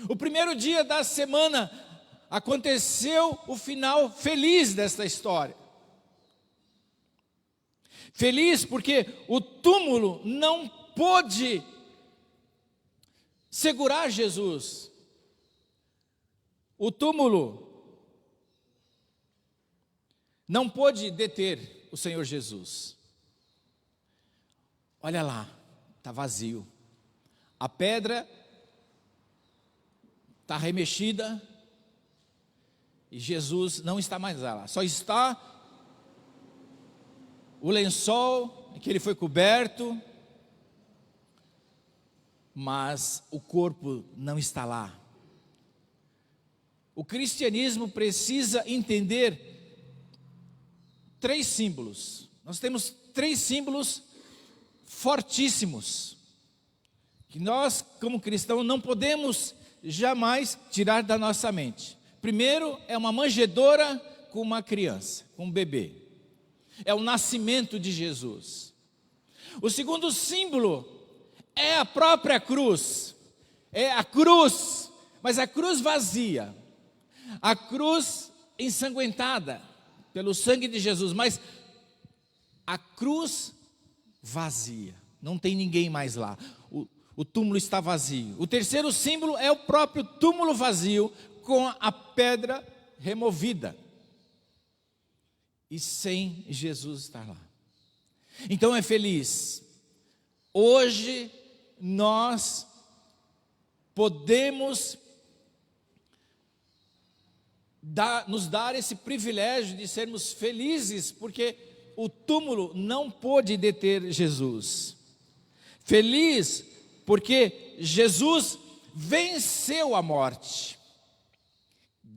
O primeiro dia da semana aconteceu o final feliz desta história. Feliz porque o túmulo não pôde segurar Jesus. O túmulo não pôde deter o Senhor Jesus. Olha lá, está vazio. A pedra está remexida e Jesus não está mais lá. Só está o lençol em que ele foi coberto, mas o corpo não está lá. O cristianismo precisa entender 3 símbolos. Nós temos 3 símbolos fortíssimos, que nós, como cristãos, não podemos jamais tirar da nossa mente. Primeiro, é uma manjedoura com uma criança, com um bebê. É o nascimento de Jesus. O segundo símbolo é a própria cruz. É a cruz, mas a cruz vazia. A cruz ensanguentada pelo sangue de Jesus, mas a cruz vazia. Não tem ninguém mais lá. O túmulo está vazio. O terceiro símbolo é o próprio túmulo vazio, com a pedra removida. E sem Jesus estar lá. Então é feliz. Hoje nós podemos nos dar esse privilégio de sermos felizes, porque o túmulo não pôde deter Jesus. Feliz porque Jesus venceu a morte.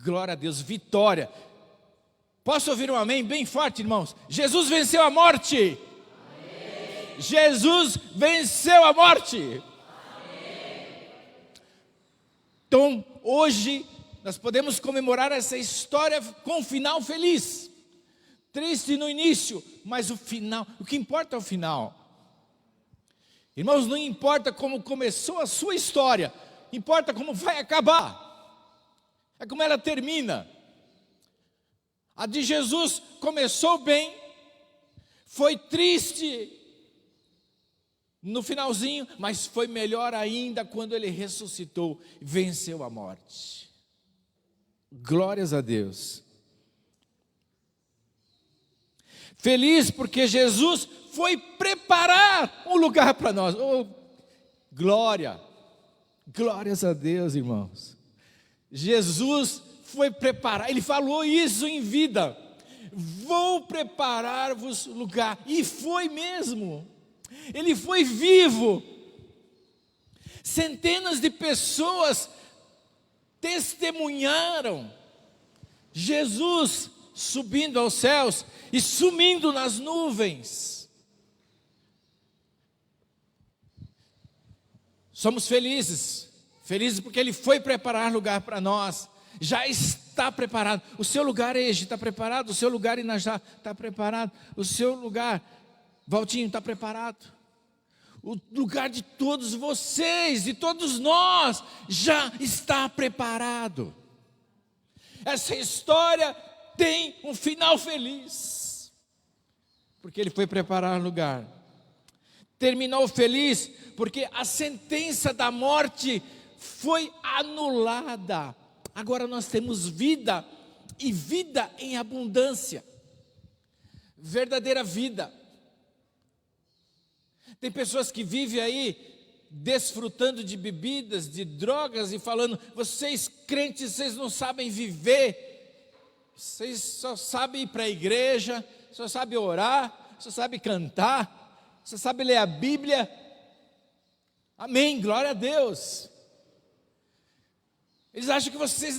Glória a Deus, vitória. Posso ouvir um amém bem forte, irmãos? Jesus venceu a morte. Amém. Jesus venceu a morte. Amém. Então, hoje, nós podemos comemorar essa história com um final feliz. Triste no início, mas o final, o que importa é o final. Irmãos, não importa como começou a sua história, importa como vai acabar. É como ela termina. A de Jesus começou bem, foi triste no finalzinho, mas foi melhor ainda quando ele ressuscitou, venceu a morte. Glórias a Deus. Feliz porque Jesus foi preparar um lugar para nós. Oh, glória! Glórias a Deus, irmãos. Jesus foi preparar, ele falou isso em vida. Vou preparar-vos lugar. E foi mesmo. Ele foi vivo. Centenas de pessoas testemunharam Jesus subindo aos céus e sumindo nas nuvens. Somos felizes porque ele foi preparar lugar para nós. Já está preparado. O seu lugar, Ege, está preparado. O seu lugar, Inajá, está preparado. O seu lugar, Valtinho, está preparado. O lugar de todos vocês, de todos nós, já está preparado. Essa história tem um final feliz, porque ele foi preparar lugar. Terminou feliz, porque a sentença da morte foi anulada. Agora nós temos vida, e vida em abundância, verdadeira vida. Tem pessoas que vivem aí, desfrutando de bebidas, de drogas, e falando, vocês crentes, vocês não sabem viver, vocês só sabem ir para a igreja, só sabem orar, só sabem cantar, só sabem ler a Bíblia. Amém, glória a Deus. Eles acham que vocês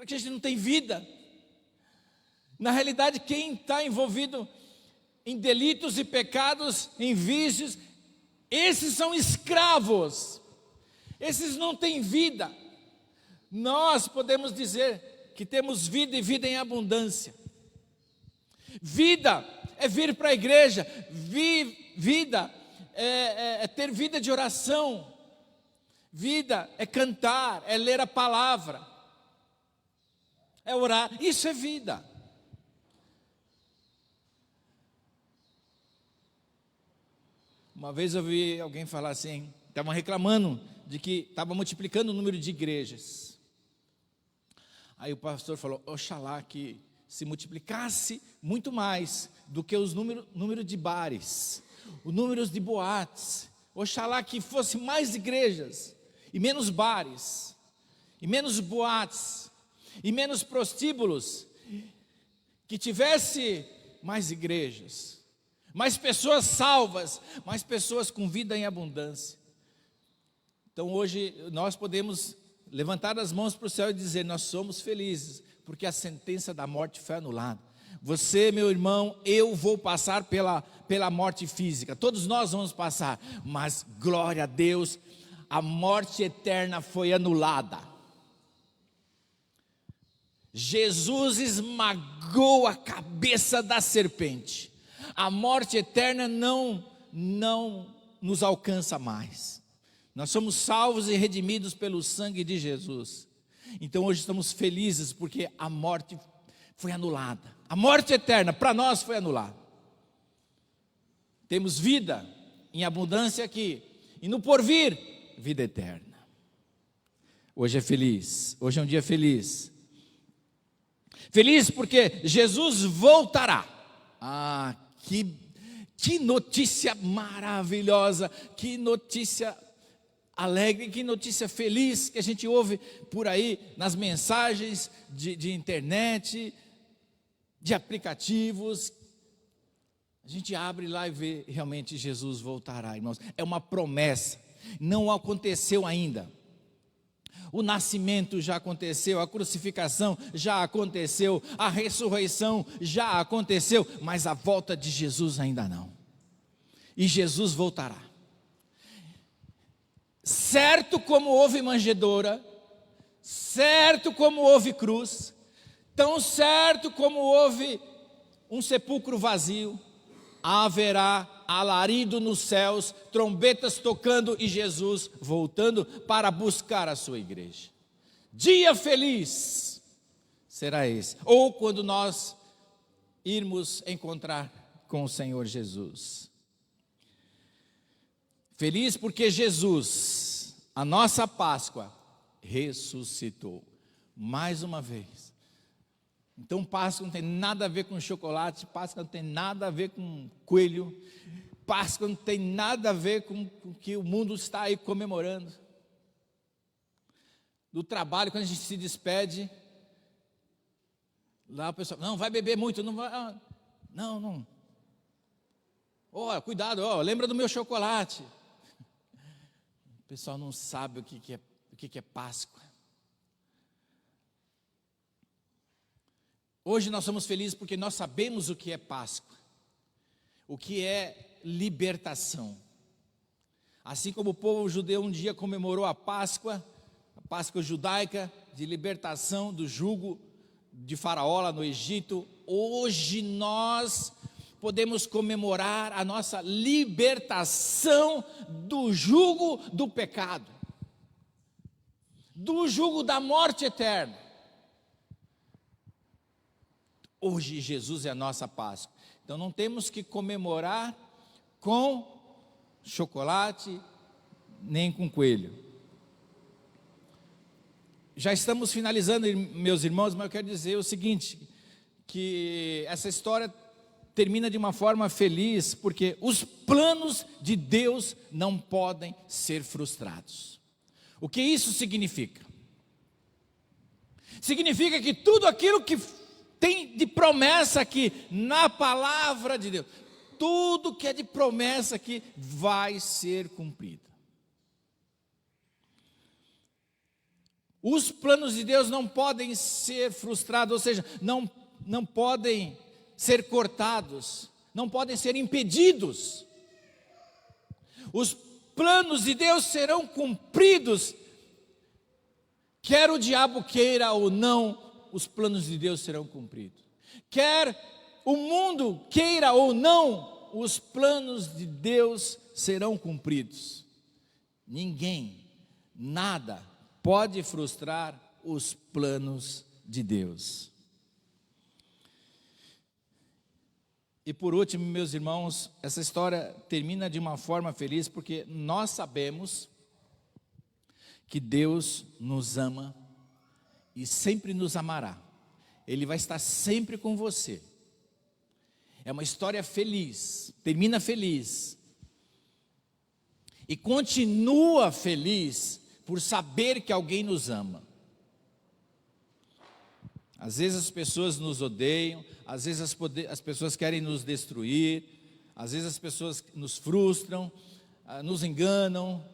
que a gente não tem vida. Na realidade, quem está envolvido em delitos e pecados, em vícios, esses são escravos. Esses não têm vida. Nós podemos dizer que temos vida e vida em abundância. Vida é vir para a igreja. Vida é ter vida de oração. Vida é cantar, é ler a palavra, é orar. Isso é vida. Uma vez eu vi alguém falar assim, estavam reclamando de que estava multiplicando o número de igrejas. Aí o pastor falou, oxalá que se multiplicasse muito mais do que os número de bares, os números de boates. Oxalá que fosse mais igrejas, e menos bares, e menos boates, e menos prostíbulos, que tivesse mais igrejas, mais pessoas salvas, mais pessoas com vida em abundância. Então hoje nós podemos levantar as mãos para o céu e dizer, nós somos felizes, porque a sentença da morte foi anulada. Você, meu irmão, eu vou passar pela morte física, todos nós vamos passar, mas glória a Deus, a morte eterna foi anulada. Jesus esmagou a cabeça da serpente. A morte eterna não nos alcança mais. Nós somos salvos e redimidos pelo sangue de Jesus. Então hoje estamos felizes porque a morte foi anulada. A morte eterna para nós foi anulada. Temos vida em abundância aqui. E no porvir, vida eterna. Hoje é feliz. Hoje é um dia feliz. Feliz porque Jesus voltará. Ah, que notícia maravilhosa, que notícia alegre, que notícia feliz que a gente ouve por aí nas mensagens de internet, de aplicativos. A gente abre lá e vê, realmente Jesus voltará, irmãos. É uma promessa, não aconteceu ainda. O nascimento já aconteceu, a crucificação já aconteceu, a ressurreição já aconteceu, mas a volta de Jesus ainda não. E Jesus voltará. Certo como houve manjedoura, certo como houve cruz, tão certo como houve um sepulcro vazio, haverá alarido nos céus, trombetas tocando e Jesus voltando para buscar a sua igreja. Dia feliz será esse, ou quando nós irmos encontrar com o Senhor Jesus. Feliz porque Jesus, a nossa Páscoa, ressuscitou mais uma vez. Então Páscoa não tem nada a ver com chocolate, Páscoa não tem nada a ver com coelho, Páscoa não tem nada a ver com o que o mundo está aí comemorando. Do trabalho, quando a gente se despede, lá o pessoal, não, vai beber muito, não vai, não. Cuidado, lembra do meu chocolate. O pessoal não sabe o que é Páscoa. Hoje nós somos felizes porque nós sabemos o que é Páscoa, o que é libertação. Assim como o povo judeu um dia comemorou a Páscoa judaica de libertação do jugo de Faraó lá no Egito, hoje nós podemos comemorar a nossa libertação do jugo do pecado, do jugo da morte eterna. Hoje Jesus é a nossa Páscoa. Então não temos que comemorar com chocolate, nem com coelho. Já estamos finalizando, meus irmãos, mas eu quero dizer o seguinte, que essa história termina de uma forma feliz, porque os planos de Deus não podem ser frustrados. O que isso significa? Significa que tudo aquilo que tem de promessa aqui na palavra de Deus, tudo que é de promessa aqui vai ser cumprido. Os planos de Deus não podem ser frustrados, ou seja, não podem ser cortados, não podem ser impedidos. Os planos de Deus serão cumpridos, quer o diabo queira ou não, os planos de Deus serão cumpridos. Quer o mundo queira ou não, os planos de Deus serão cumpridos. Ninguém, nada pode frustrar os planos de Deus. E por último, meus irmãos, essa história termina de uma forma feliz, porque nós sabemos que Deus nos ama e sempre nos amará. Ele vai estar sempre com você. É uma história feliz, termina feliz. E continua feliz por saber que alguém nos ama. Às vezes as pessoas nos odeiam, às vezes as pessoas querem nos destruir, às vezes as pessoas nos frustram, nos enganam,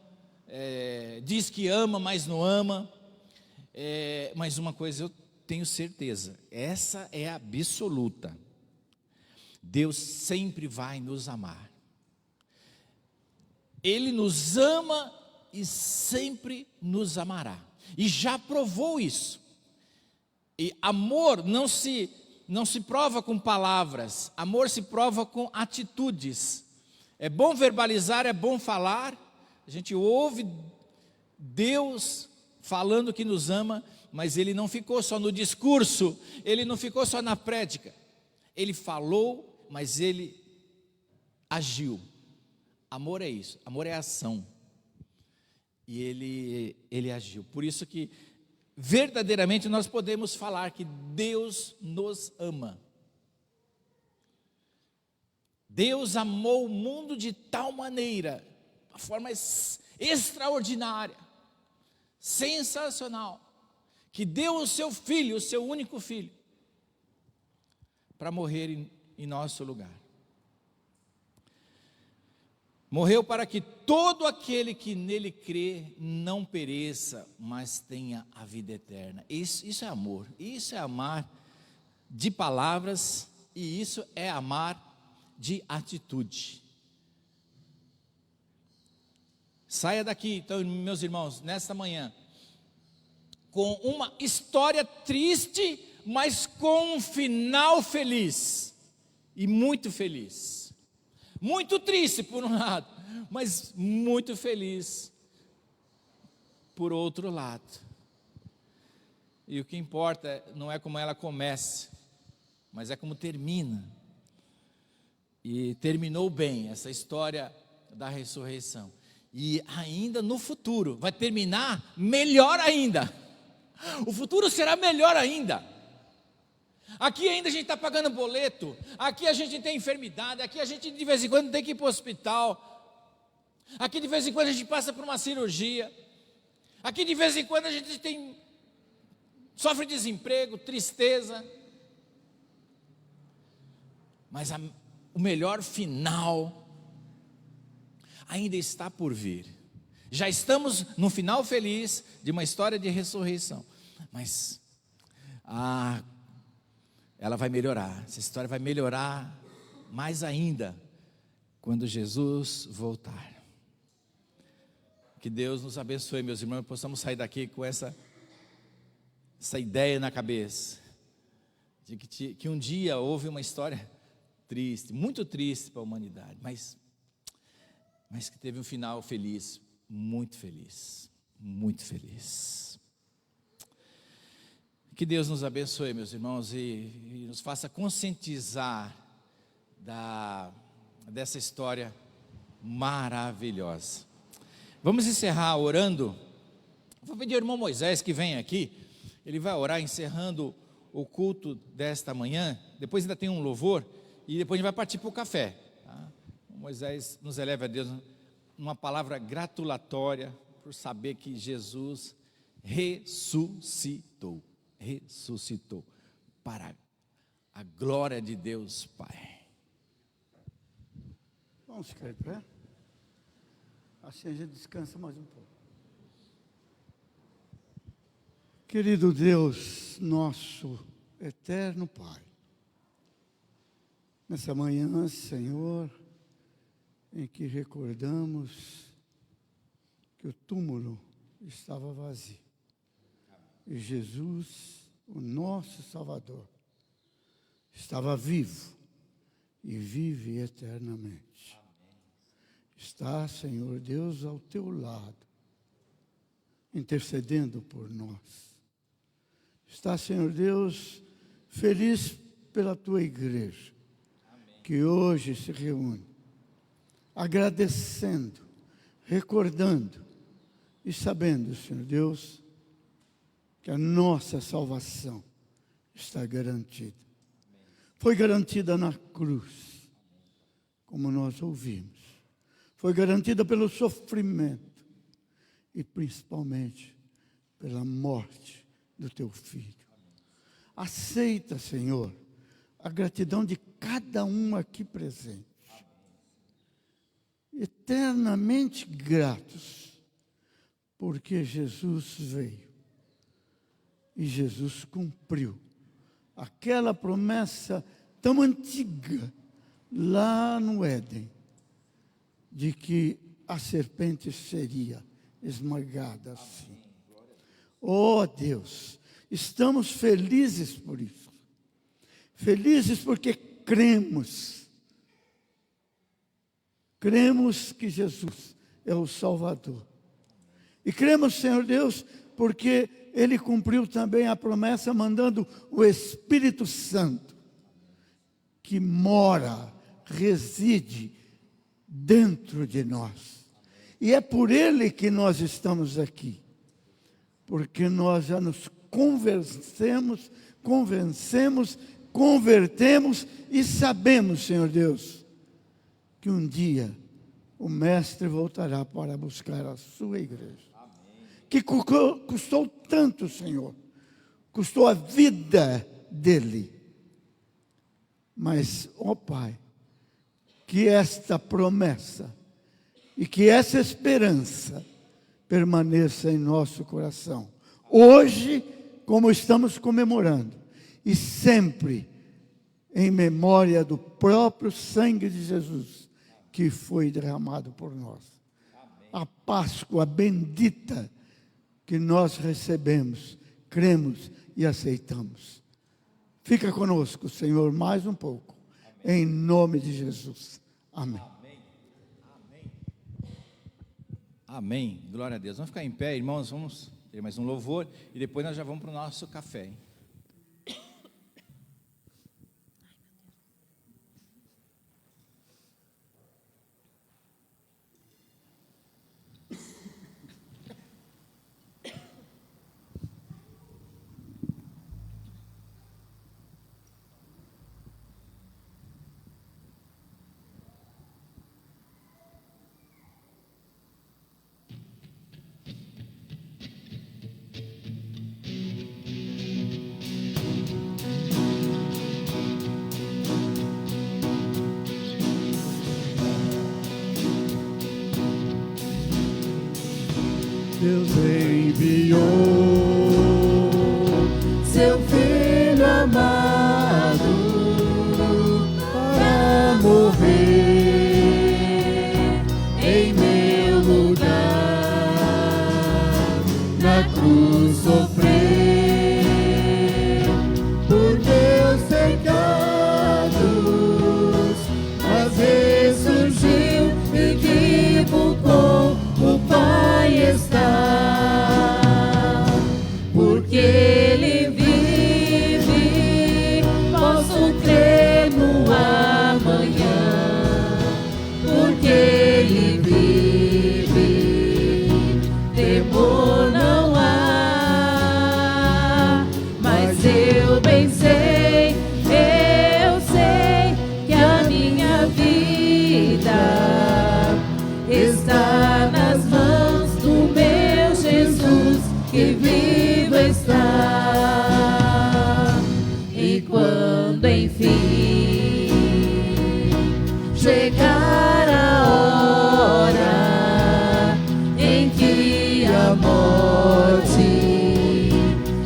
diz que ama, mas não ama. Mas uma coisa eu tenho certeza, essa é absoluta: Deus sempre vai nos amar. Ele nos ama e sempre nos amará, e já provou isso. E amor não se prova com palavras, amor se prova com atitudes. É bom verbalizar, é bom falar, a gente ouve Deus falando que nos ama, mas Ele não ficou só no discurso, Ele não ficou só na prédica, Ele falou, mas Ele agiu. Amor é isso, amor é ação, e Ele agiu. Por isso que verdadeiramente nós podemos falar que Deus nos ama. Deus amou o mundo de tal maneira, de uma forma extraordinária, sensacional, que deu o seu filho, o seu único filho, para morrer em nosso lugar. Morreu para que todo aquele que nele crê não pereça, mas tenha a vida eterna. Isso é amor, isso é amar de palavras, e isso é amar de atitude. Saia daqui, então, meus irmãos, nesta manhã, com uma história triste, mas com um final feliz, e muito feliz. Muito triste por um lado, mas muito feliz por outro lado. E o que importa não é como ela começa, mas é como termina. E terminou bem essa história da ressurreição. E ainda no futuro vai terminar melhor ainda. O futuro será melhor ainda. Aqui ainda a gente está pagando boleto, aqui a gente tem enfermidade, aqui a gente de vez em quando tem que ir para o hospital, aqui de vez em quando a gente passa por uma cirurgia, aqui de vez em quando a gente sofre desemprego, tristeza, mas o melhor final ainda está por vir. Já estamos no final feliz de uma história de ressurreição, mas ela vai melhorar, essa história vai melhorar mais ainda quando Jesus voltar. Que Deus nos abençoe, meus irmãos, possamos sair daqui com essa ideia na cabeça, de que um dia houve uma história triste, muito triste para a humanidade, mas que teve um final feliz, muito feliz, muito feliz. Que Deus nos abençoe, meus irmãos, e nos faça conscientizar dessa história maravilhosa. Vamos encerrar orando. Vou pedir ao irmão Moisés que venha aqui, ele vai orar encerrando o culto desta manhã, depois ainda tem um louvor, e depois a gente vai partir para o café. Tá? O Moisés nos eleva a Deus numa palavra gratulatória, por saber que Jesus ressuscitou para a glória de Deus Pai. Vamos ficar de pé? Assim a gente descansa mais um pouco. Querido Deus, nosso eterno Pai, nessa manhã, Senhor, em que recordamos que o túmulo estava vazio, e Jesus, o nosso Salvador, estava vivo e vive eternamente. Está, Senhor Deus, ao teu lado, intercedendo por nós. Está, Senhor Deus, feliz pela tua igreja, que hoje se reúne, agradecendo, recordando e sabendo, Senhor Deus, que a nossa salvação está garantida. Foi garantida na cruz, como nós ouvimos. Foi garantida pelo sofrimento e principalmente pela morte do teu Filho. Aceita, Senhor, a gratidão de cada um aqui presente. Eternamente gratos, porque Jesus veio e Jesus cumpriu aquela promessa tão antiga lá no Éden, de que a serpente seria esmagada assim. Oh Deus, estamos felizes por isso. Felizes porque cremos. Cremos que Jesus é o Salvador. E cremos, Senhor Deus, porque Ele cumpriu também a promessa mandando o Espírito Santo, que mora, reside dentro de nós. E é por Ele que nós estamos aqui. Porque nós já nos convencemos, convertemos e sabemos, Senhor Deus, que um dia o Mestre voltará para buscar a sua igreja. Que custou tanto, Senhor. Custou a vida dele. Mas, ó Pai, que esta promessa e que essa esperança permaneça em nosso coração. Hoje, como estamos comemorando, e sempre em memória do próprio sangue de Jesus, que foi derramado por nós. A Páscoa bendita que nós recebemos, cremos e aceitamos. Fica conosco, Senhor, mais um pouco. Em nome de Jesus. Amém. Amém. Glória a Deus. Vamos ficar em pé, irmãos. Vamos ter mais um louvor e depois nós já vamos para o nosso café. Hein? Deus enviou seu Filho amado para morrer em meu lugar, na cruz sofrer por meus pecados, mas ressurgiu e vivo com o Pai está. Porque Ele vive, posso crer no amanhã. Porque Ele vive, temor não há. Mas eu bem sei, eu sei que a minha vida está nas mãos do meu Jesus, que vivo está. E quando enfim chegar a hora em que a morte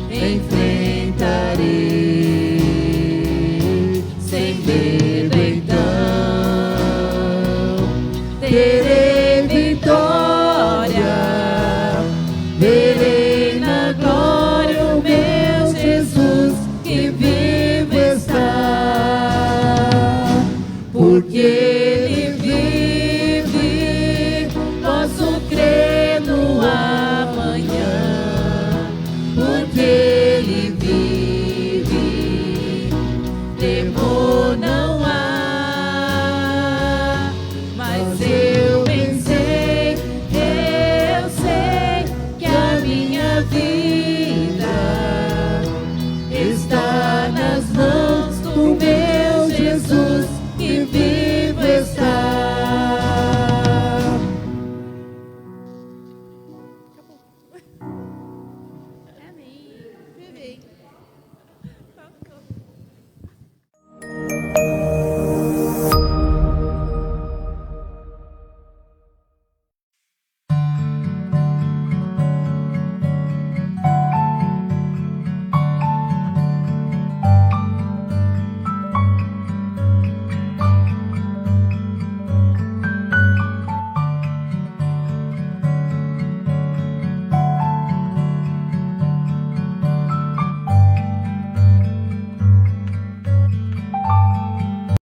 enfrentarei, sem medo então terei vitória, verei na glória o meu Jesus, que vivo está. Porque